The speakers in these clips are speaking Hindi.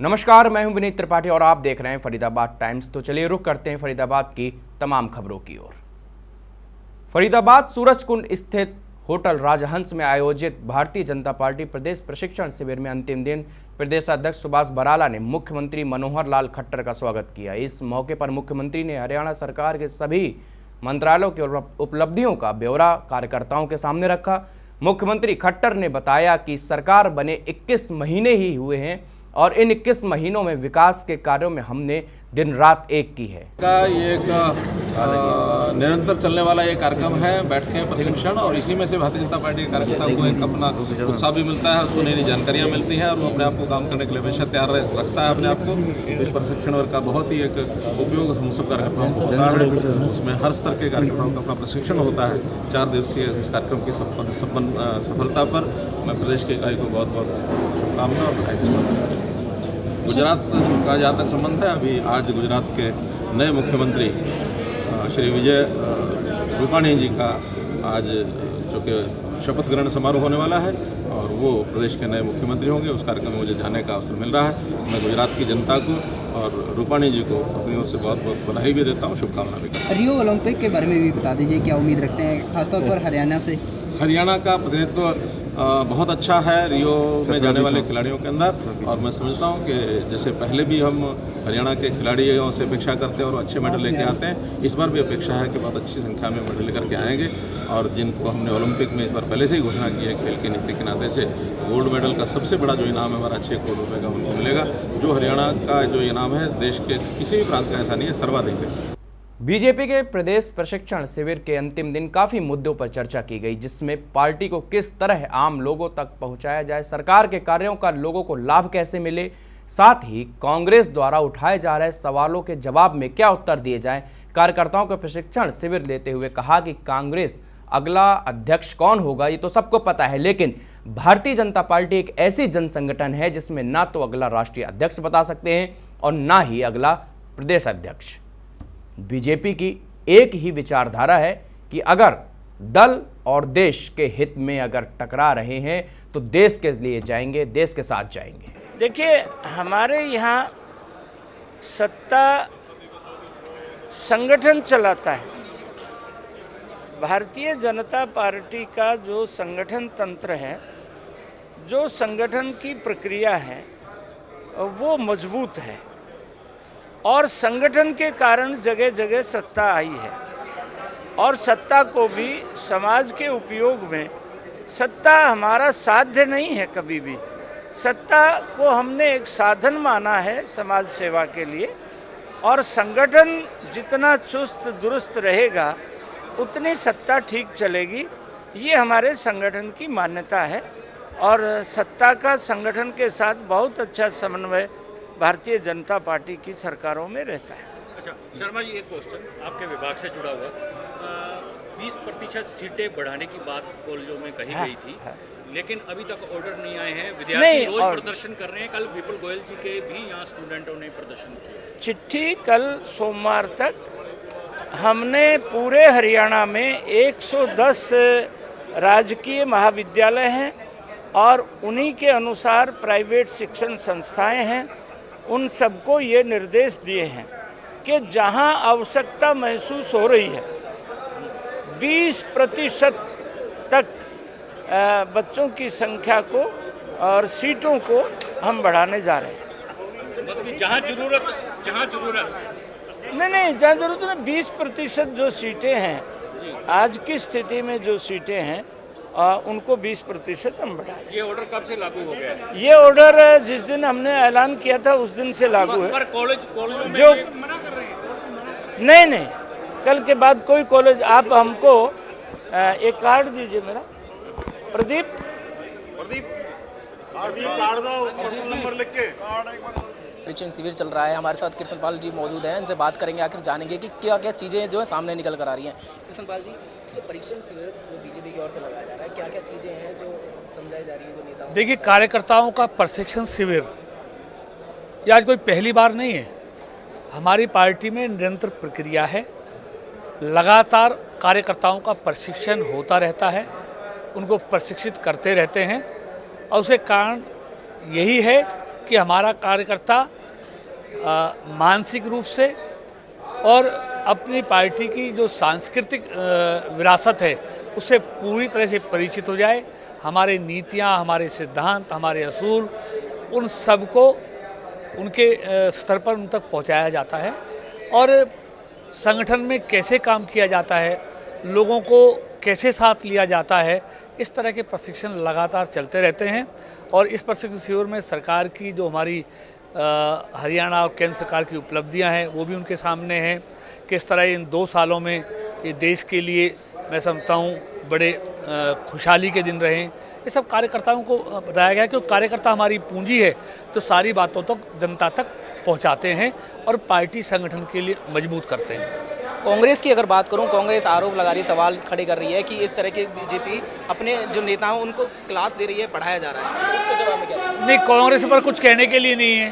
नमस्कार, मैं हूं विनीत त्रिपाठी और आप देख रहे हैं फरीदाबाद टाइम्स। तो चलिए रुख करते हैं फरीदाबाद की तमाम खबरों की ओर। फरीदाबाद सूरजकुंड स्थित होटल राजहंस में आयोजित भारतीय जनता पार्टी प्रदेश प्रशिक्षण शिविर में अंतिम दिन प्रदेश अध्यक्ष सुभाष बराला ने मुख्यमंत्री मनोहर लाल खट्टर का स्वागत किया। इस मौके पर मुख्यमंत्री ने हरियाणा सरकार के सभी मंत्रालयों की उपलब्धियों का ब्यौरा कार्यकर्ताओं के सामने रखा। मुख्यमंत्री खट्टर ने बताया कि सरकार बने 21 महीने ही हुए हैं और इन 21 महीनों में विकास के कार्यों में हमने दिन रात एक की है। ये एक निरंतर चलने वाला ये कार्यक्रम है, बैठकें, प्रशिक्षण, और इसी में से भारतीय जनता पार्टी के कार्यकर्ताओं को एक अपना उत्साह भी मिलता है, उसको नई नई जानकारियाँ मिलती हैं और वो अपने आप को काम करने के लिए हमेशा तैयार रखता है अपने आप को। इस प्रशिक्षण वर्ग का बहुत ही एक उपयोग हम सब कार्यकर्ताओं को होता है। उसमें हर स्तर के कार्यकर्ताओं का अपना प्रशिक्षण होता है। 4 दिवसीय इस कार्यक्रम की सफलता पर मैं प्रदेश के इकाई को बहुत बहुत शुभकामनाएं और बधाई देता हूँ। गुजरात का जहाँ तक संबंध है, अभी आज गुजरात के नए मुख्यमंत्री श्री विजय रूपाणी जी का आज जो कि शपथ ग्रहण समारोह होने वाला है और वो प्रदेश के नए मुख्यमंत्री होंगे। उस कार्यक्रम में मुझे जाने का अवसर मिल रहा है। मैं गुजरात की जनता को और रूपाणी जी को अपनी ओर से बहुत बहुत बधाई भी देता हूँ, शुभकामना भी करता हूँ। रियो ओलंपिक के बारे में भी बता दीजिए, क्या उम्मीद रखते हैं खासतौर पर हरियाणा से? हरियाणा का प्रतिनिधित्व बहुत अच्छा है रियो में जाने वाले खिलाड़ियों के अंदर, और मैं समझता हूं कि जैसे पहले भी हम हरियाणा के खिलाड़ियों से अपेक्षा करते हैं और अच्छे मेडल लेके आते हैं, इस बार भी अपेक्षा है कि बहुत अच्छी संख्या में मेडल लेकर के आएंगे। और जिनको हमने ओलंपिक में इस बार पहले से ही घोषणा की है खेल की नीति के नाते से, गोल्ड मेडल का सबसे बड़ा जो इनाम है हमारा 6 करोड़ रुपये का उनको मिलेगा। जो हरियाणा का जो इनाम है देश के किसी भी प्रांत का ऐसा नहीं है, सर्वाधिक है। बीजेपी के प्रदेश प्रशिक्षण शिविर के अंतिम दिन काफी मुद्दों पर चर्चा की गई, जिसमें पार्टी को किस तरह आम लोगों तक पहुंचाया जाए, सरकार के कार्यों का लोगों को लाभ कैसे मिले, साथ ही कांग्रेस द्वारा उठाए जा रहे सवालों के जवाब में क्या उत्तर दिए जाएं। कार्यकर्ताओं को प्रशिक्षण शिविर देते हुए कहा कि कांग्रेस अगला अध्यक्ष कौन होगा ये तो सबको पता है, लेकिन भारतीय जनता पार्टी एक ऐसी जन संगठन है जिसमें ना तो अगला राष्ट्रीय अध्यक्ष बता सकते हैं और ना ही अगला प्रदेश अध्यक्ष। बीजेपी की एक ही विचारधारा है कि अगर दल और देश के हित में अगर टकरा रहे हैं तो देश के लिए जाएंगे, देश के साथ जाएंगे। देखिए, हमारे यहाँ सत्ता संगठन चलाता है। भारतीय जनता पार्टी का जो संगठन तंत्र है, जो संगठन की प्रक्रिया है, वो मजबूत है और संगठन के कारण जगह जगह सत्ता आई है। और सत्ता को भी समाज के उपयोग में, सत्ता हमारा साध्य नहीं है कभी भी। सत्ता को हमने एक साधन माना है समाज सेवा के लिए, और संगठन जितना चुस्त दुरुस्त रहेगा उतनी सत्ता ठीक चलेगी। ये हमारे संगठन की मान्यता है और सत्ता का संगठन के साथ बहुत अच्छा समन्वय भारतीय जनता पार्टी की सरकारों में रहता है। अच्छा शर्मा जी, एक क्वेश्चन आपके विभाग से जुड़ा हुआ। 20% सीटें बढ़ाने की बात कॉलेजों में कही गई थी, लेकिन अभी तक ऑर्डर नहीं आए हैं। विद्यार्थी रोज प्रदर्शन कर रहे हैं। कल विपुल गोयल जी के भी यहाँ स्टूडेंटों ने प्रदर्शन किया। चिट्ठी कल सोमवार तक हमने पूरे हरियाणा में 110 राजकीय महाविद्यालय हैं और उन्हीं के अनुसार प्राइवेट शिक्षण संस्थाएं हैं, उन सबको ये निर्देश दिए हैं कि जहां आवश्यकता महसूस हो रही है 20% तक बच्चों की संख्या को और सीटों को हम बढ़ाने जा रहे हैं। मतलब कि जहां जरूरत नहीं, जहाँ जरूरत है 20% जो सीटें हैं, आज की स्थिति में जो सीटें हैं उनको 20% हम बढ़ा रहे हैं। ये ऑर्डर कब से लागू हो गया है? ये ऑर्डर जिस दिन हमने ऐलान किया था उस दिन से लागू है। पर कॉलेजों में जो मना कर रहे हैं। नहीं, कल के बाद कोई कॉलेज, आप हमको एक कार्ड दीजिए मेरा। प्रदीप कार्ड दो, पर्सनल नंबर लिख के। प्रशिक्षण शिविर चल रहा है, हमारे साथ कृष्णपाल जी मौजूद हैं। इनसे बात करेंगे, आखिर जानेंगे कि क्या क्या चीज़ें जो है सामने निकल कर आ रही हैं। कृष्णपाल जी, जो परीक्षण शिविर जो बीजेपी की ओर से लगाया जा रहा है, क्या क्या चीज़ें हैं जो समझाई जा रही है जो नेताओं? देखिए, कार्यकर्ताओं का प्रशिक्षण शिविर ये आज कोई पहली बार नहीं है। हमारी पार्टी में निरंतर प्रक्रिया है, लगातार कार्यकर्ताओं का प्रशिक्षण होता रहता है, उनको प्रशिक्षित करते रहते हैं और उसके कारण यही है कि हमारा कार्यकर्ता मानसिक रूप से और अपनी पार्टी की जो सांस्कृतिक विरासत है उससे पूरी तरह से परिचित हो जाए। हमारे नीतियाँ, हमारे सिद्धांत, हमारे असूल, उन सबको उनके स्तर पर उन तक पहुँचाया जाता है और संगठन में कैसे काम किया जाता है, लोगों को कैसे साथ लिया जाता है, इस तरह के प्रशिक्षण लगातार चलते रहते हैं। और इस प्रशिक्षण शिविर में सरकार की जो हमारी हरियाणा और केंद्र सरकार की उपलब्धियां हैं वो भी उनके सामने हैं। किस तरह इन 2 सालों में ये देश के लिए मैं समझता हूँ बड़े खुशहाली के दिन रहे। ये सब कार्यकर्ताओं को बताया गया कि कार्यकर्ता हमारी पूंजी है, तो सारी बातों तक जनता तक पहुंचाते हैं और पार्टी संगठन के लिए मजबूत करते हैं। कांग्रेस की अगर बात करूं, कांग्रेस आरोप लगा रही है, सवाल खड़े कर रही है कि इस तरह के बीजेपी अपने जो नेता हैं उनको क्लास दे रही है, पढ़ाया जा रहा है। इसके जवाब में क्या? नहीं, कांग्रेस पर कुछ कहने के लिए नहीं है।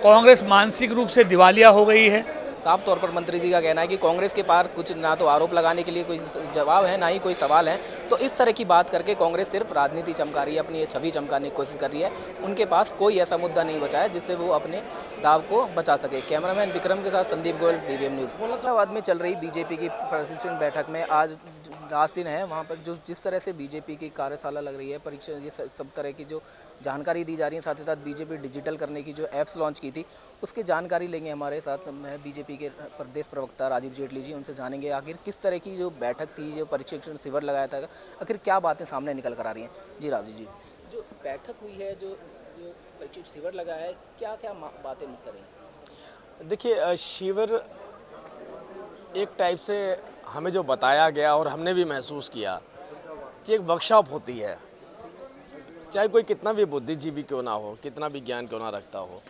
कांग्रेस मानसिक रूप से दिवालिया हो गई है। साफ तौर पर मंत्री जी का कहना है कि कांग्रेस के पास कुछ ना तो आरोप लगाने के लिए कोई जवाब है, ना ही कोई सवाल है। तो इस तरह की बात करके कांग्रेस सिर्फ राजनीति चमका रही है, अपनी ये छवि चमकाने की कोशिश कर रही है। उनके पास कोई ऐसा मुद्दा नहीं बचा है जिससे वो अपने दाव को बचा सके। कैमरामैन विक्रम के साथ संदीप गोयल, BBM न्यूज़। औरंगाबाद में चल रही बीजेपी की प्रशिक्षण बैठक में आज लास्ट दिन है, वहाँ पर जो जिस तरह से बीजेपी की कार्यशाला लग रही है, परीक्षा, ये सब तरह की जो जानकारी दी जा रही है, साथ ही साथ बीजेपी डिजिटल करने की जो ऐप्स लॉन्च की थी उसकी जानकारी लेंगे हमारे साथ है बीजेपी के प्रदेश प्रवक्ता राजीव जेटली जी। उनसे जानेंगे आखिर किस तरह की जो बैठक थी, जो प्रशिक्षण शिविर लगाया था, आखिर क्या बातें सामने निकल कर आ रही हैं। जी राजीव जी, जो बैठक हुई है, जो प्रशिक्षण शिविर लगाया है, क्या क्या बातें मुख्य रही? देखिए, शिविर एक टाइप से हमें जो बताया गया और हमने भी महसूस किया कि एक वर्कशॉप होती है, चाहे कोई कितना भी बुद्धिजीवी क्यों ना हो, कितना भी ज्ञान क्यों ना रखता हो,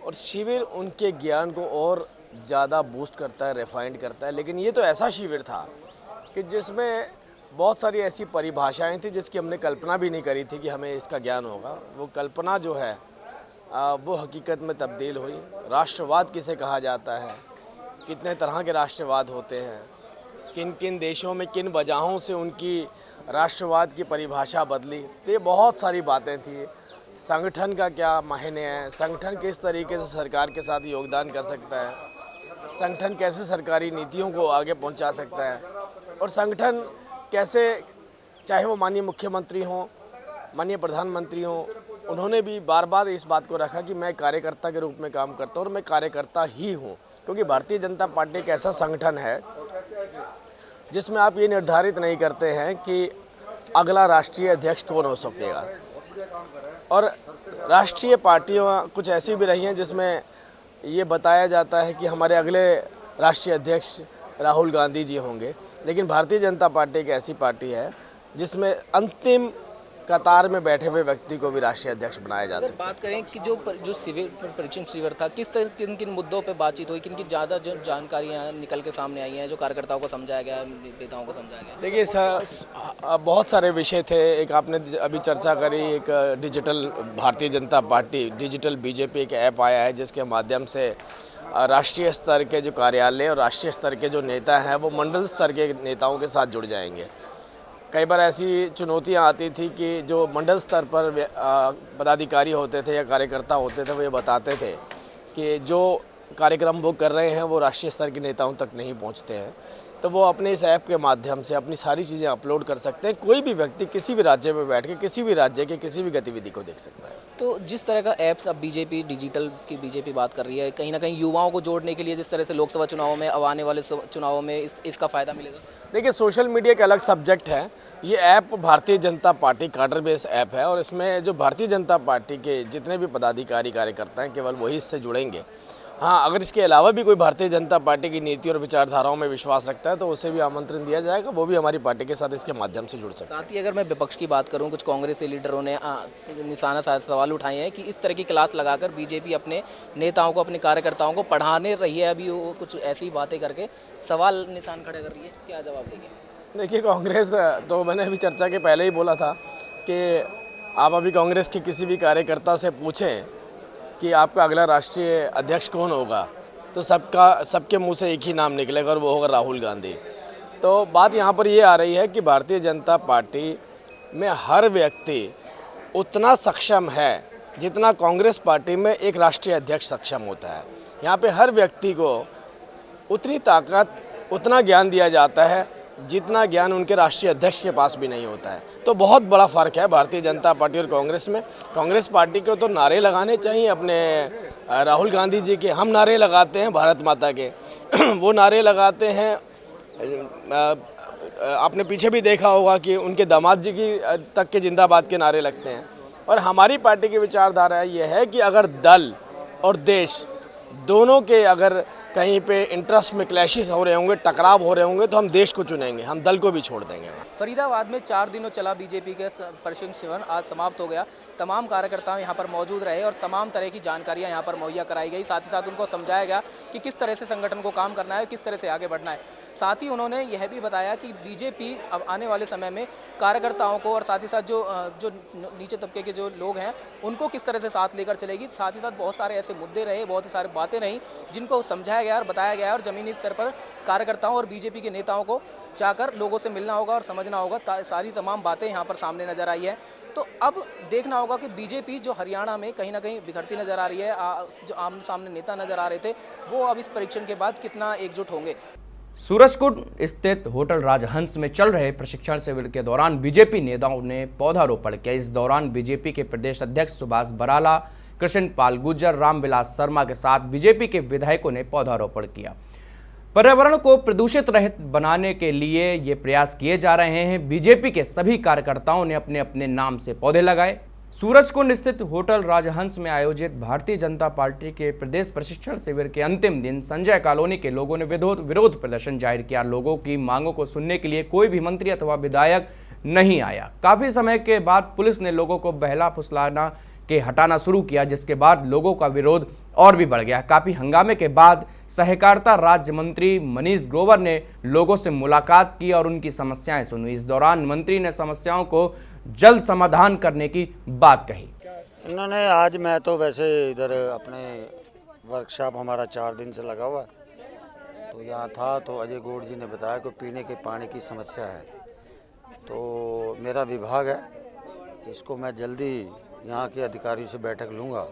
और शिविर उनके ज्ञान को और ज़्यादा बूस्ट करता है, रिफाइंड करता है। लेकिन ये तो ऐसा शिविर था कि जिसमें बहुत सारी ऐसी परिभाषाएं थी जिसकी हमने कल्पना भी नहीं करी थी कि हमें इसका ज्ञान होगा। वो कल्पना जो है वो हकीकत में तब्दील हुई। राष्ट्रवाद किसे कहा जाता है, कितने तरह के राष्ट्रवाद होते हैं, किन किन देशों में किन वजहों से उनकी राष्ट्रवाद की परिभाषा बदली, तो ये बहुत सारी बातें थी। संगठन का क्या मायने है, संगठन किस तरीके से सरकार के साथ योगदान कर सकता है, संगठन कैसे सरकारी नीतियों को आगे पहुंचा सकता है, और संगठन कैसे, चाहे वो माननीय मुख्यमंत्री हों, माननीय प्रधानमंत्री हों, उन्होंने भी बार बार इस बात को रखा कि मैं कार्यकर्ता के रूप में काम करता हूँ और मैं कार्यकर्ता ही हूँ। क्योंकि भारतीय जनता पार्टी एक ऐसा संगठन है जिसमें आप ये निर्धारित नहीं करते हैं कि अगला राष्ट्रीय अध्यक्ष कौन हो सकेगा, और राष्ट्रीय पार्टियाँ कुछ ऐसी भी रही हैं जिसमें ये बताया जाता है कि हमारे अगले राष्ट्रीय अध्यक्ष राहुल गांधी जी होंगे। लेकिन भारतीय जनता पार्टी एक ऐसी पार्टी है जिसमें अंतिम कतार में बैठे हुए व्यक्ति को भी राष्ट्रीय अध्यक्ष बनाया जा सकता है। बात करें कि जो शिविर, परीक्षण शिविर था, किस तरह किन किन मुद्दों पे बातचीत हुई, किन की ज़्यादा जो जानकारियाँ निकल के सामने आई हैं, जो कार्यकर्ताओं को समझाया गया, नेताओं को समझाया गया? देखिए सर, बहुत सारे विषय थे। एक आपने अभी चर्चा करी, एक digital Bharatiya Janata party, digital BJP एक ऐप आया है जिसके माध्यम से राष्ट्रीय स्तर के जो कार्यालय और राष्ट्रीय स्तर के जो नेता हैं वो मंडल स्तर के नेताओं के साथ जुड़ जाएंगे। कई बार ऐसी चुनौतियां आती थी कि जो मंडल स्तर पर पदाधिकारी होते थे या कार्यकर्ता होते थे वो ये बताते थे कि जो कार्यक्रम वो कर रहे हैं वो राष्ट्रीय स्तर के नेताओं तक नहीं पहुंचते हैं। तो वो अपने इस ऐप के माध्यम से अपनी सारी चीज़ें अपलोड कर सकते हैं। कोई भी व्यक्ति किसी भी राज्य में बैठ के किसी भी राज्य के किसी भी गतिविधि को देख सकता है। तो जिस तरह का ऐप्स अब बीजेपी डिजिटल की बीजेपी बात कर रही है, कहीं ना कहीं युवाओं को जोड़ने के लिए जिस तरह से लोकसभा चुनावों में, अब आने वाले चुनावों में इसका फ़ायदा मिलेगा? देखिए, सोशल मीडिया का अलग सब्जेक्ट है। ये ऐप भारतीय जनता पार्टी कार्डर बेस ऐप है और इसमें जो भारतीय जनता पार्टी के जितने भी पदाधिकारी कार्यकर्ता हैं केवल वही इससे जुड़ेंगे। हाँ, अगर इसके अलावा भी कोई भारतीय जनता पार्टी की नीति और विचारधाराओं में विश्वास रखता है तो उसे भी आमंत्रण दिया जाएगा, वो भी हमारी पार्टी के साथ इसके माध्यम से जुड़ सकता है। साथ ही अगर मैं विपक्ष की बात करूं, कुछ कांग्रेसी लीडरों ने निशाना सवाल उठाए हैं कि इस तरह की क्लास लगाकर बीजेपी अपने नेताओं को, अपने कार्यकर्ताओं को पढ़ाने रही है, अभी वो कुछ ऐसी बातें करके सवाल निशान खड़े कर रही है, क्या जवाब देंगे? देखिए, कांग्रेस तो मैंने अभी चर्चा के पहले ही बोला था कि आप अभी कांग्रेस के किसी भी कार्यकर्ता से पूछें कि आपका अगला राष्ट्रीय अध्यक्ष कौन होगा तो सबके मुंह से एक ही नाम निकलेगा और वो होगा राहुल गांधी। तो बात यहाँ पर ये आ रही है कि भारतीय जनता पार्टी में हर व्यक्ति उतना सक्षम है जितना कांग्रेस पार्टी में एक राष्ट्रीय अध्यक्ष सक्षम होता है। यहाँ पे हर व्यक्ति को उतनी ताकत, उतना ज्ञान दिया जाता है जितना ज्ञान उनके राष्ट्रीय अध्यक्ष के पास भी नहीं होता है। तो बहुत बड़ा फ़र्क है भारतीय जनता पार्टी और कांग्रेस में। कांग्रेस पार्टी को तो नारे लगाने चाहिए अपने, राहुल गांधी जी के हम नारे लगाते हैं भारत माता के वो नारे लगाते हैं। आपने पीछे भी देखा होगा कि उनके दामाद जी की तक के जिंदाबाद के नारे लगते हैं। और हमारी पार्टी की विचारधारा ये है कि अगर दल और देश दोनों के अगर कहीं पे इंटरेस्ट में क्लैशेस हो रहे होंगे, टकराव हो रहे होंगे, तो हम देश को चुनेंगे, हम दल को भी छोड़ देंगे। फरीदाबाद में 4 दिनों चला बीजेपी के प्रशिक्षण शिविर आज समाप्त हो गया। तमाम कार्यकर्ता यहाँ पर मौजूद रहे और तमाम तरह की जानकारियाँ यहाँ पर मुहैया कराई गई। साथ ही साथ उनको समझाया गया कि किस तरह से संगठन को काम करना है, किस तरह से आगे बढ़ना है। साथ ही उन्होंने यह भी बताया कि बीजेपी अब आने वाले समय में कार्यकर्ताओं को और साथ ही साथ जो नीचे तबके के जो लोग हैं उनको किस तरह से साथ लेकर चलेगी। साथ ही साथ बहुत सारे ऐसे मुद्दे रहे, बहुत ही सारी बातें रहीं जिनको समझाया गया और बताया गया और ज़मीनी स्तर पर कार्यकर्ताओं और बीजेपी के नेताओं को जाकर लोगों से मिलना होगा और समझना होगा। सारी तमाम बातें यहाँ पर सामने नजर आई है। तो अब देखना होगा कि बीजेपी जो हरियाणा में कहीं ना कहीं बिखरती नजर आ रही है, जो आमने सामने नेता नजर आ रहे थे, वो अब इस परीक्षण के बाद कितना एकजुट होंगे। सूरजकुंड स्थित होटल राजहंस में चल रहे प्रशिक्षण शिविर के दौरान बीजेपी नेताओं ने पौधारोपण किया। इस दौरान बीजेपी के प्रदेश अध्यक्ष सुभाष बराला, कृष्ण पाल गुर्जर, रामविलास शर्मा के साथ बीजेपी के विधायकों ने पौधारोपण किया। पर्यावरण को प्रदूषित रहित बनाने के लिए ये प्रयास किए जा रहे हैं। बीजेपी के सभी कार्यकर्ताओं ने अपने अपने नाम से पौधे लगाए। सूरजकुंड स्थित होटल राजहंस में आयोजित भारतीय जनता पार्टी के प्रदेश प्रशिक्षण शिविर के अंतिम दिन संजय कॉलोनी के लोगों ने विरोध प्रदर्शन जाहिर किया। लोगों की मांगों को सुनने के लिए कोई भी मंत्री अथवा विधायक नहीं आया। काफी समय के बाद पुलिस ने लोगों को बहला फुसलाना के हटाना शुरू किया, जिसके बाद लोगों का विरोध और भी बढ़ गया। काफी हंगामे के बाद सहकारिता राज्य मंत्री मनीष ग्रोवर ने लोगों से मुलाकात की और उनकी समस्याएं सुनी। इस दौरान मंत्री ने समस्याओं को जल्द समाधान करने की बात कही। इन्होंने आज, मैं तो वैसे इधर अपने वर्कशॉप हमारा 4 दिन से लगा हुआ तो यहाँ था, तो अजय गौड़ जी ने बताया कि पीने के पानी की समस्या है। तो मेरा विभाग है, इसको मैं जल्दी यहाँ के अधिकारियों से बैठक लूँगा।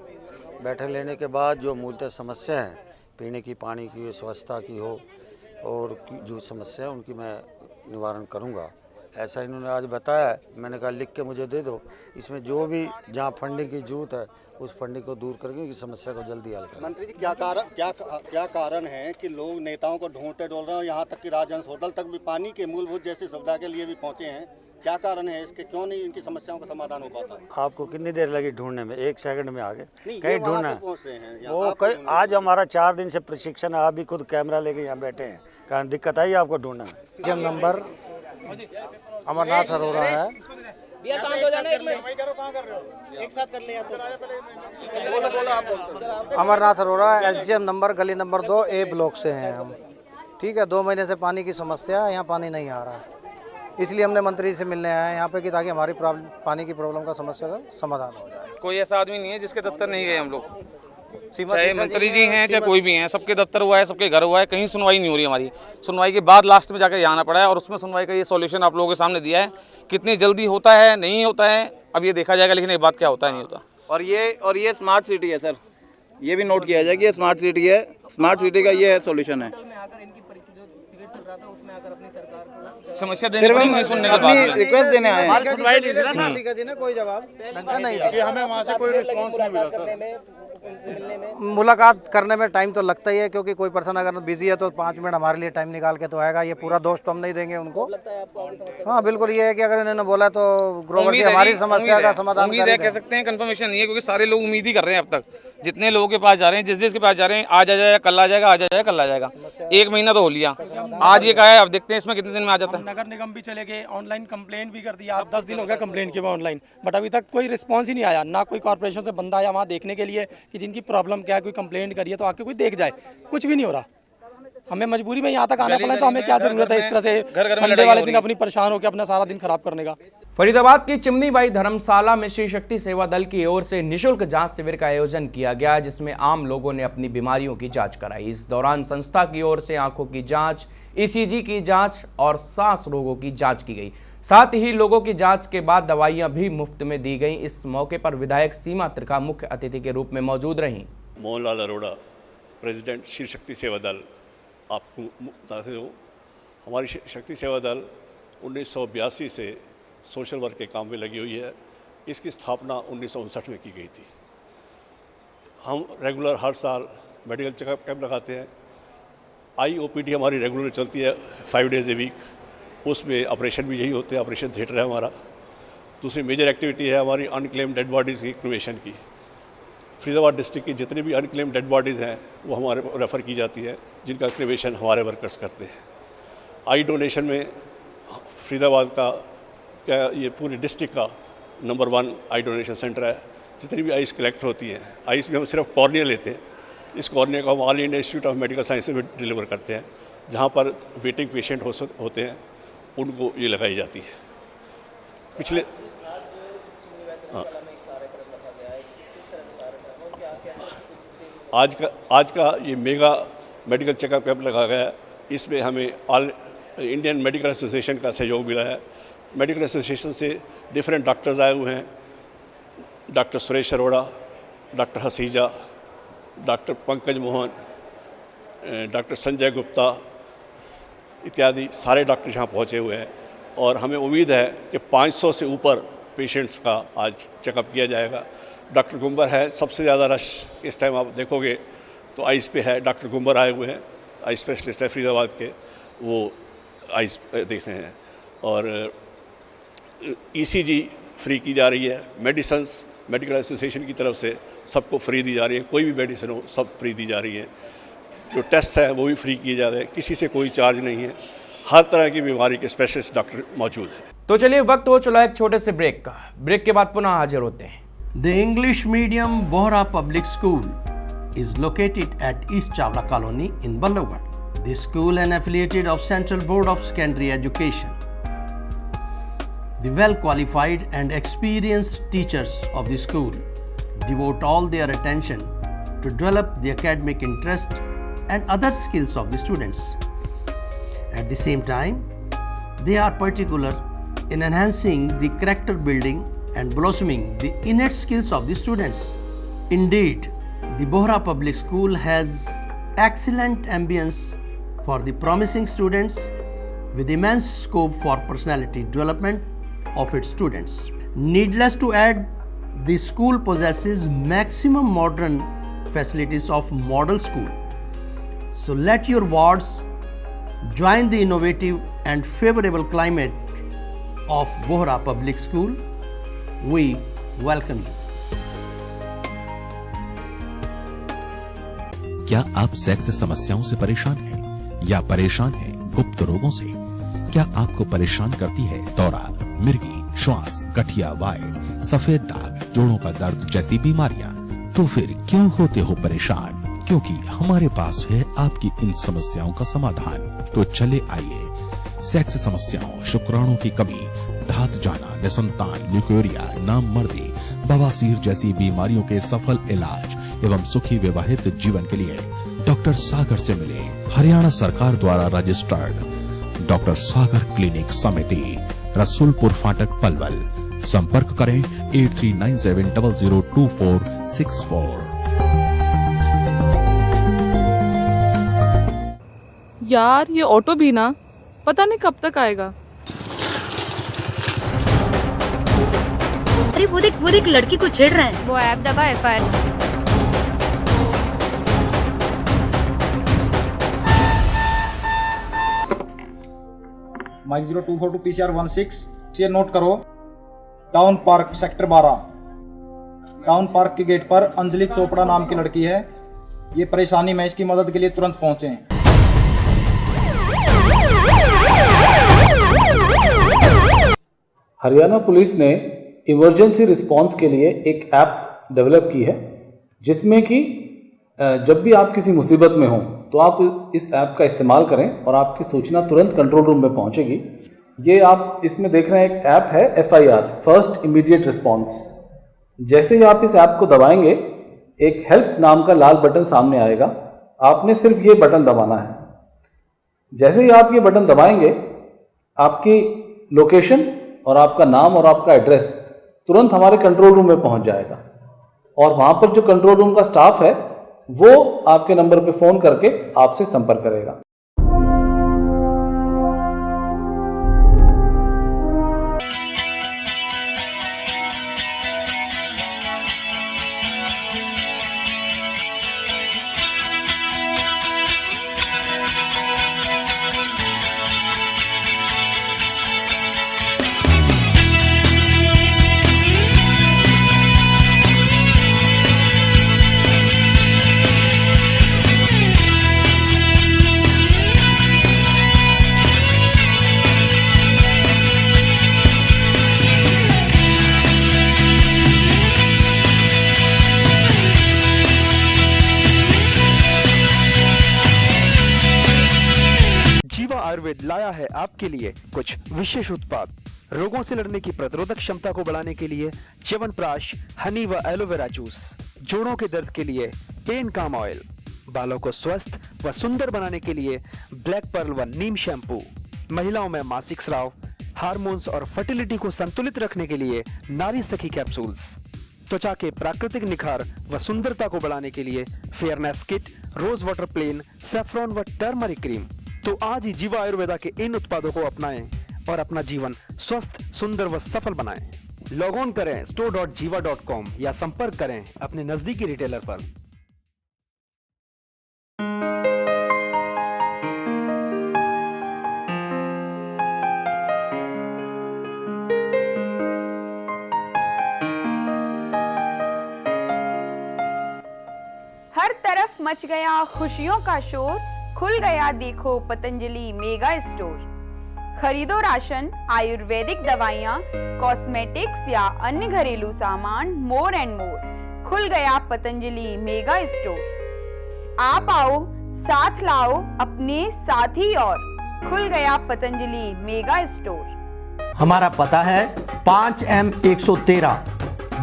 बैठक लेने के बाद जो मूलतः समस्या है, पीने की पानी की, स्वच्छता की हो और जो समस्या है उनकी मैं निवारण करूँगा, ऐसा इन्होंने आज बताया। मैंने कहा लिख के मुझे दे दो, इसमें जो भी जहाँ फंडिंग की जरूरत है उस फंडिंग को दूर करके इस समस्या को जल्दी हल करें। मंत्री जी, क्या कारण है कि लोग नेताओं को ढूंढते डोल रहे हैं, यहाँ तक कि राजहंस होटल तक भी पानी के मूलभूत जैसी सुविधा के लिए भी पहुँचे हैं? क्या कारण है इसके, क्यों नहीं इनकी समस्याओं का समाधान हो पाता? आपको कितनी देर लगी ढूंढने में? 1 सेकंड में आ गए। कहीं ढूंढना वो कहीं, आज हमारा 4 दिन से प्रशिक्षण, आप भी खुद कैमरा लेके यहाँ बैठे हैं, कारण दिक्कत आई आपको ढूंढने में? जब नंबर अमरनाथ अरोड़ा है। अमरनाथ अरोड़ा, SDM नंबर, गली नंबर 2 A ब्लॉक से हैं हम। ठीक है, 2 महीने से पानी की समस्या है, यहाँ पानी नहीं आ रहा है, इसलिए हमने मंत्री से मिलने आए हैं यहाँ पे कि ताकि हमारी पानी की प्रॉब्लम का समस्या का समाधान हो जाए। कोई ऐसा आदमी नहीं है जिसके दफ्तर नहीं गए हम लोग, चाहे मंत्री जी हैं चाहे कोई भी हैं, सबके दफ्तर हुआ है, सबके घर हुआ है, कहीं सुनवाई नहीं हो रही। हमारी सुनवाई के बाद लास्ट में जाकर यहाँ आना पड़ा है और उसमें सुनवाई का ये सॉल्यूशन आप लोगों के सामने दिया है। कितनी जल्दी होता है नहीं होता है अब ये देखा जाएगा, लेकिन एक बात क्या होता है नहीं होता। और ये स्मार्ट सिटी है सर, ये भी नोट किया जाए कि ये स्मार्ट सिटी है, स्मार्ट सिटी का ये सॉल्यूशन है। समस्या देने नहीं सुनने के बाद रिक्वेस्ट देने आए हैं, कोई जवाब नहीं, हमें वहाँ से कोई रिस्पॉन्स नहीं मिला सर। मुलाकात करने में टाइम तो लगता ही है, क्योंकि कोई पर्सन अगर बिजी है तो 5 मिनट हमारे लिए टाइम निकाल के तो आएगा। ये पूरा दोष तो हम नहीं देंगे उनको। हाँ बिल्कुल, ये है कि अगर इन्होंने बोला तो ग्रोवर जी हमारी समस्या का समाधान कह सकते हैं। कंफर्मेशन नहीं है क्योंकि सारे लोग उम्मीद ही कर रहे हैं। अब तक जितने लोगों के पास जा रहे हैं, जिस के पास जा रहे हैं, आज आ जाएगा, कल आ जाएगा, आज आ जाएगा, कल आ जाएगा। 1 महीना तो हो लिया, आज ये कहा है, अब देखते हैं इसमें कितने दिन में आ जाता है। नगर निगम भी चले गए, ऑनलाइन कंप्लेंट भी कर दिया, 10 दिन हो गया कंप्लेंट किया ऑनलाइन, बट अभी तक कोई रिस्पॉन्स ही नहीं आया। ना कोई कॉर्पोरेशन से बंदा आया वहाँ देखने के लिए कि जिनकी प्रॉब्लम क्या है, कोई कंप्लेंट करिए तो आके कोई देख जाए, कुछ भी नहीं हो रहा। हमें मजबूरी में यहाँ तक आना पड़ा, तो हमें क्या जरूरत है इस तरह से संडे वाले दिन अपनी परेशान होकर अपना सारा दिन खराब करने का। फरीदाबाद की चिमनीबाई धर्मशाला में श्री शक्ति सेवा दल की ओर से निःशुल्क जांच शिविर का आयोजन किया गया, जिसमें आम लोगों ने अपनी बीमारियों की जांच कराई। इस दौरान संस्था की ओर से आंखों की जांच, ECG की जांच और सांस रोगों की जांच की गई। साथ ही लोगों की जांच के बाद दवाइयां भी मुफ्त में दी गईं। इस मौके पर विधायक सीमा त्रिखा मुख्य अतिथि के रूप में मौजूद रहीं। मोहनलाल अरोड़ा, प्रेसिडेंट श्री शक्ति सेवा दल। आपको बताते हो, हमारी शक्ति सेवा दल 1982 से सोशल वर्क के काम में लगी हुई है। इसकी स्थापना 1959 में की गई थी। हम रेगुलर हर साल मेडिकल चेकअप कैंप लगाते हैं। IOPD हमारी रेगुलर चलती है 5 डेज़ ए वीक। उसमें ऑपरेशन भी यही होते हैं, ऑपरेशन थिएटर है हमारा। दूसरी मेजर एक्टिविटी है हमारी अनक्लेम डेड बॉडीज़ की क्रिमेशन की। फरीदाबाद डिस्ट्रिक्ट की जितनी भी अनक्लेम डेड बॉडीज़ हैं वो हमारे रेफ़र की जाती है, जिनका क्रिमेशन हमारे वर्कर्स करते हैं। आई डोनेशन में फरीदाबाद का क्या ये पूरे डिस्ट्रिक्ट का नंबर 1 आई डोनेशन सेंटर है। जितनी भी आइस कलेक्ट होती हैं, आइस में हम सिर्फ कॉर्निया लेते हैं। इस कॉर्निया को हम all India institute of medical sciences में डिलीवर करते हैं, जहाँ पर वेटिंग पेशेंट होते हैं, उनको ये लगाई जाती है। पिछले आज का ये मेगा मेडिकल चेकअप कैंप लगा गया है। इसमें हमें ऑल इंडियन मेडिकल एसोसिएशन का सहयोग मिला है। मेडिकल एसोसिएशन से डिफरेंट डॉक्टर्स आए हुए हैं। Doctor Suresh Arora, doctor Haseja, doctor Pankaj Mohan, doctor Sanjay Gupta इत्यादि सारे डॉक्टर यहाँ पहुँचे हुए हैं। और हमें उम्मीद है कि 500 से ऊपर पेशेंट्स का आज चेकअप किया जाएगा। डॉक्टर गुम्बर है, सबसे ज़्यादा रश इस टाइम आप देखोगे तो आइस पे है। डॉक्टर गुम्बर आए हुए हैं, आई स्पेशलिस्ट है फरीदाबाद के, वो आइस देख रहे हैं। और ECG फ्री की जा रही है। मेडिसन्स मेडिकल एसोसिएशन की तरफ से सबको फ्री दी जा रही है। कोई भी मेडिसिन हो सब फ्री दी जा रही है। जो टेस्ट है वो भी फ्री किए जा रहे हैं, किसी से कोई चार्ज नहीं है। हर तरह की बीमारी के स्पेशलिस्ट डॉक्टर मौजूद हैं। तो चलिए वक्त हो चला एक छोटे से ब्रेक का। ब्रेक के बाद पुनः हाजिर होते हैं। The English medium Bohra Public School is located at East Chavla Colony in Ballabgarh. The school is affiliated of Central Board of Secondary Education. The well-qualified and experienced teachers of the school devote all their attention to develop the academic interest and other skills of the students. At the same time, they are particular in enhancing the character building and blossoming the innate skills of the students. Indeed, the Bohra Public School has excellent ambience for the promising students with immense scope for personality development of its students. Needless to add, the school possesses maximum modern facilities of model school. So let your wards join the innovative and favorable climate of Bohra Public School. We welcome you. क्या आप सेक्स समस्याओं से परेशान हैं या परेशान हैं गुप्त रोगों से? क्या आपको परेशान करती है दौरा, मिर्गी, श्वास, गठिया, वायु, सफेद दाग, जोड़ों का दर्द जैसी बीमारियां? तो फिर क्यों होते हो परेशान? क्योंकि हमारे पास है आपकी इन समस्याओं का समाधान। तो चले आइए, सेक्स समस्याओं, शुक्राणु की कमी, धात जाना, निसंतान, ल्यूकेरिया, नामर्दी, बवासीर जैसी बीमारियों के सफल इलाज एवं सुखी विवाहित जीवन के लिए डॉक्टर सागर से मिले। हरियाणा सरकार द्वारा रजिस्टर्ड डॉक्टर सागर क्लिनिक समिति, रसूलपुर फाटक पलवल। संपर्क करें 8397002464। यार ये ऑटो भी ना पता नहीं कब तक आएगा। अरे वो देख लड़की को छेड़ रहा है। वो ऐप दबा FIR। माइक 0242 PCR 16 ये नोट करो। Town park sector 12 town park के गेट पर अंजलि चोपड़ा नाम की लड़की है। ये परेशानी में इसकी मदद के लिए तुरंत पहुंचे। हरियाणा पुलिस ने इमरजेंसी रिस्पांस के लिए एक ऐप डेवलप की है, जिसमें कि जब भी आप किसी मुसीबत में हो तो आप इस ऐप का इस्तेमाल करें और आपकी सूचना तुरंत कंट्रोल रूम में पहुंचेगी। ये आप इसमें देख रहे हैं, एक ऐप है FIR, फर्स्ट इमीडिएट रिस्पांस। जैसे ही आप इस ऐप को दबाएंगे, एक हेल्प नाम का लाल बटन सामने आएगा। आपने सिर्फ ये बटन दबाना है। जैसे ही आप ये बटन दबाएंगे, आपकी लोकेशन और आपका नाम और आपका एड्रेस तुरंत हमारे कंट्रोल रूम में पहुंच जाएगा और वहाँ पर जो कंट्रोल रूम का स्टाफ है वो आपके नंबर पे फ़ोन करके आपसे संपर्क करेगा। आयुर्वेद लाया है आपके लिए कुछ विशेष उत्पाद। रोगों से लड़ने की प्रतिरोधक क्षमता को बढ़ाने के लिए च्यवनप्राश, हनी व एलोवेरा जूस, जोड़ों के दर्द के लिए पेन काम ऑयल, बालों को स्वस्थ व सुंदर बनाने के लिए ब्लैक पर्ल व नीम शैम्पू, महिलाओं में मासिक स्राव, हार्मोन्स और फर्टिलिटी को संतुलित रखने के लिए नारी सखी कैप्सूल्स, त्वचा के प्राकृतिक निखार व सुंदरता को बढ़ाने के लिए fairness kit, rose water plain, saffron व टर्मरिक क्रीम। तो आज ही जीवा आयुर्वेदा के इन उत्पादों को अपनाएं और अपना जीवन स्वस्थ, सुंदर व सफल बनाएं। लॉग ऑन करें store.jiva.com या संपर्क करें अपने नजदीकी रिटेलर पर। हर तरफ मच गया खुशियों का शोर, खुल गया देखो पतंजलि मेगा स्टोर। खरीदो राशन, आयुर्वेदिक दवाइयाँ, कॉस्मेटिक्स या अन्य घरेलू सामान, मोर एंड मोर। खुल गया पतंजलि मेगा स्टोर। आप आओ, साथ लाओ अपने साथी और खुल गया पतंजलि मेगा स्टोर। हमारा पता है 5M 113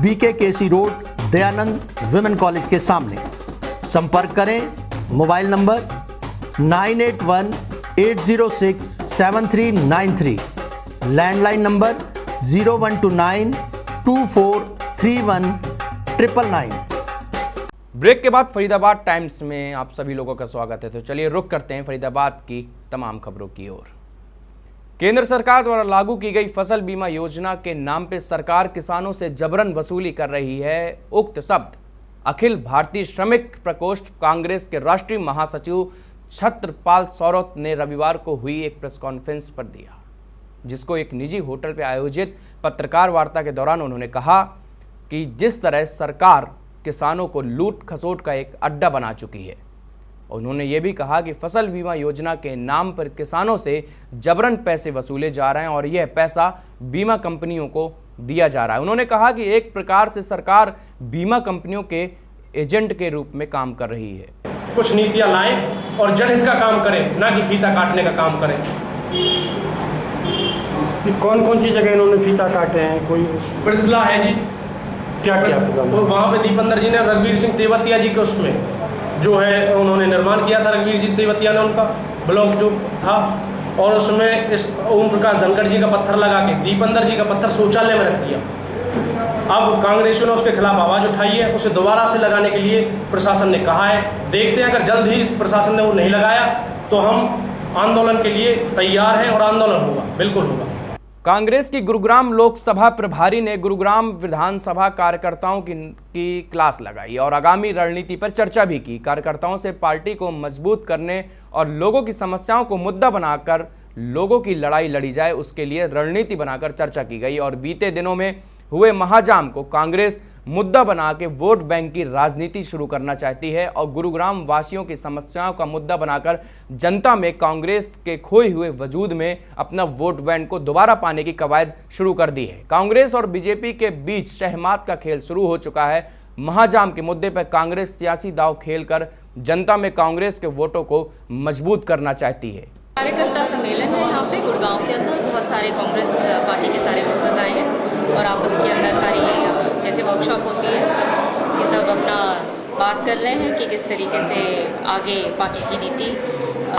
BK KC road, Dayanand women college के सामने। संपर्क करें mobile number 9818067393, landline number 0129243199। Break के बाद फरीदाबाद टाइम्स में आप सभी लोगों का स्वागत है। तो चलिए रुक करते हैं फरीदाबाद की तमाम खबरों की ओर। केंद्र सरकार द्वारा लागू की गई फसल बीमा योजना के नाम पर सरकार किसानों से जबरन वसूली कर रही है। उक्त शब्द अखिल भारतीय श्रमिक प्रकोष्ठ कांग्रेस के राष्ट्रीय महासचिव छत्रपाल सौरत ने रविवार को हुई एक प्रेस कॉन्फ्रेंस पर दिया, जिसको एक निजी होटल पर आयोजित पत्रकार वार्ता के दौरान उन्होंने कहा कि जिस तरह सरकार किसानों को लूट खसोट का एक अड्डा बना चुकी है। उन्होंने ये भी कहा कि फसल बीमा योजना के नाम पर किसानों से जबरन पैसे वसूले जा रहे हैं और यह पैसा बीमा कंपनियों को दिया जा रहा है। उन्होंने कहा कि एक प्रकार से सरकार बीमा कंपनियों के एजेंट के रूप में काम कर रही है। कुछ नीतियां लाएं और जनहित का काम करें, ना कि फीता काटने का काम करें। कौन कौन सी जगह इन्होंने फीता काटे हैं? कोई बड़ला है जी, क्या क्या तो वहाँ पे दीपंदर जी ने रघुवीर सिंह तेवतिया जी के उसमें जो है उन्होंने निर्माण किया था, रघुवीर जी तेवतिया ने उनका ब्लॉक जो था, और उसमें इस ओम प्रकाश धनखड़ जी का पत्थर लगा के दीपंदर जी का पत्थर शौचालय में रख दिया। अब कांग्रेसियों ने उसके खिलाफ आवाज उठाई है, उसे दोबारा से लगाने के लिए प्रशासन ने कहा है। देखते हैं, अगर जल्द ही प्रशासन ने वो नहीं लगाया तो हम आंदोलन के लिए तैयार हैं और आंदोलन होगा, बिल्कुल होगा। कांग्रेस की गुरुग्राम लोकसभा प्रभारी ने गुरुग्राम विधानसभा कार्यकर्ताओं की क्लास लगाई और आगामी रणनीति पर चर्चा भी की। कार्यकर्ताओं से पार्टी को मजबूत करने और लोगों की समस्याओं को मुद्दा बनाकर लोगों की लड़ाई लड़ी जाए, उसके लिए रणनीति बनाकर चर्चा की गई। और बीते दिनों में हुए महाजाम को कांग्रेस मुद्दा बना के वोट बैंक की राजनीति शुरू करना चाहती है और गुरुग्राम वासियों की समस्याओं का मुद्दा बनाकर जनता में कांग्रेस के खोए हुए वजूद में अपना वोट बैंक को दोबारा पाने की कवायद शुरू कर दी है। कांग्रेस और बीजेपी के बीच शहमात का खेल शुरू हो चुका है। महाजाम के मुद्दे पर कांग्रेस सियासी दांव खेलकर जनता में कांग्रेस के वोटों को मजबूत करना चाहती है। कार्यकर्ता सम्मेलन है यहाँ पे गुड़गांव के अंदर, बहुत सारे कांग्रेस पार्टी के सारे वर्कर्स आए हैं और आपस के अंदर सारी जैसे वर्कशॉप होती है सब अपना बात कर रहे हैं कि किस तरीके से आगे पार्टी की नीति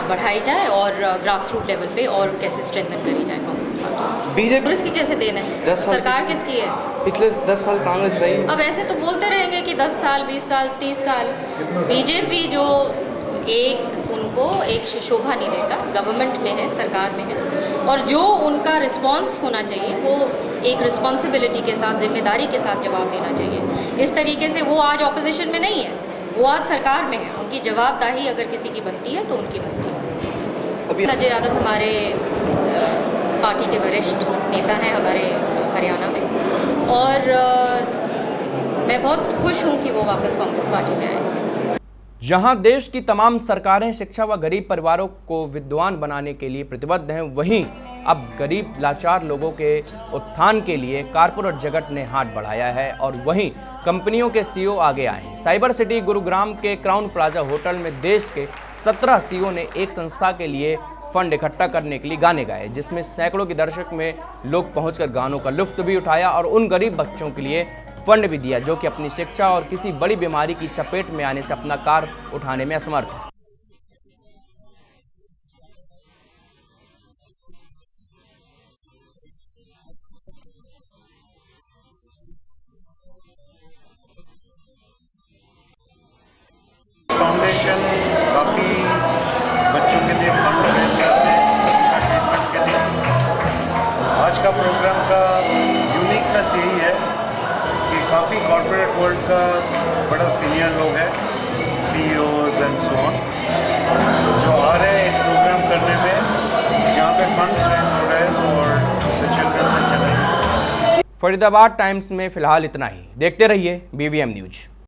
बढ़ाई जाए और ग्रास रूट लेवल पे और कैसे स्ट्रेंथन करी जाए कांग्रेस पार्टी। बीजेपी की कैसे देन है, सरकार किसकी है? पिछले 10 साल कांग्रेस रही। अब ऐसे तो बोलते रहेंगे कि 10 साल 20 साल 30 साल। बीजेपी जो उनको एक शोभा नहीं देता, गवर्नमेंट में है, सरकार में है, और जो उनका रिस्पॉन्स होना चाहिए वो एक रिस्पॉन्सिबिलिटी के साथ, जिम्मेदारी के साथ जवाब देना चाहिए। इस तरीके से वो आज ऑपोजिशन में नहीं है, वो आज सरकार में है। उनकी जवाबदेही अगर किसी की बनती है तो उनकी बनती है। अजय यादव हमारे पार्टी के वरिष्ठ नेता हैं हमारे हरियाणा में, और मैं बहुत खुश हूँ कि वो वापस कांग्रेस पार्टी में आए। जहां देश की तमाम सरकारें शिक्षा व गरीब परिवारों को विद्वान बनाने के लिए प्रतिबद्ध हैं, वहीं अब गरीब लाचार लोगों के उत्थान के लिए कारपोरेट जगत ने हाथ बढ़ाया है और वहीं कंपनियों के सीईओ आगे आए हैं। साइबर सिटी गुरुग्राम के क्राउन प्लाजा होटल में देश के 17 सीईओ ने एक संस्था के लिए फंड इकट्ठा करने के लिए गाने गाए, जिसमें सैकड़ों के दर्शक में लोग पहुंचकर गानों का लुत्फ भी उठाया और उन गरीब बच्चों के लिए फंड भी दिया जो कि अपनी शिक्षा और किसी बड़ी बीमारी की चपेट में आने से अपना कार्य उठाने में असमर्थ है। फाउंडेशन काफ़ी बच्चों के लिए फंड रेज करते हैं ट्रीटमेंट के लिए। आज का प्रोग्राम का यूनिकनेस यही है कि काफ़ी कॉर्पोरेट वर्ल्ड का बड़ा सीनियर लोग हैं, CEOs एंड सो ऑन, जो आ रहे हैं एक प्रोग्राम करने में जहाँ पे फंड्स रेज हो रहे हैं for the children and genesis. Faridabad times में फिलहाल इतना ही। देखते रहिए BVM न्यूज।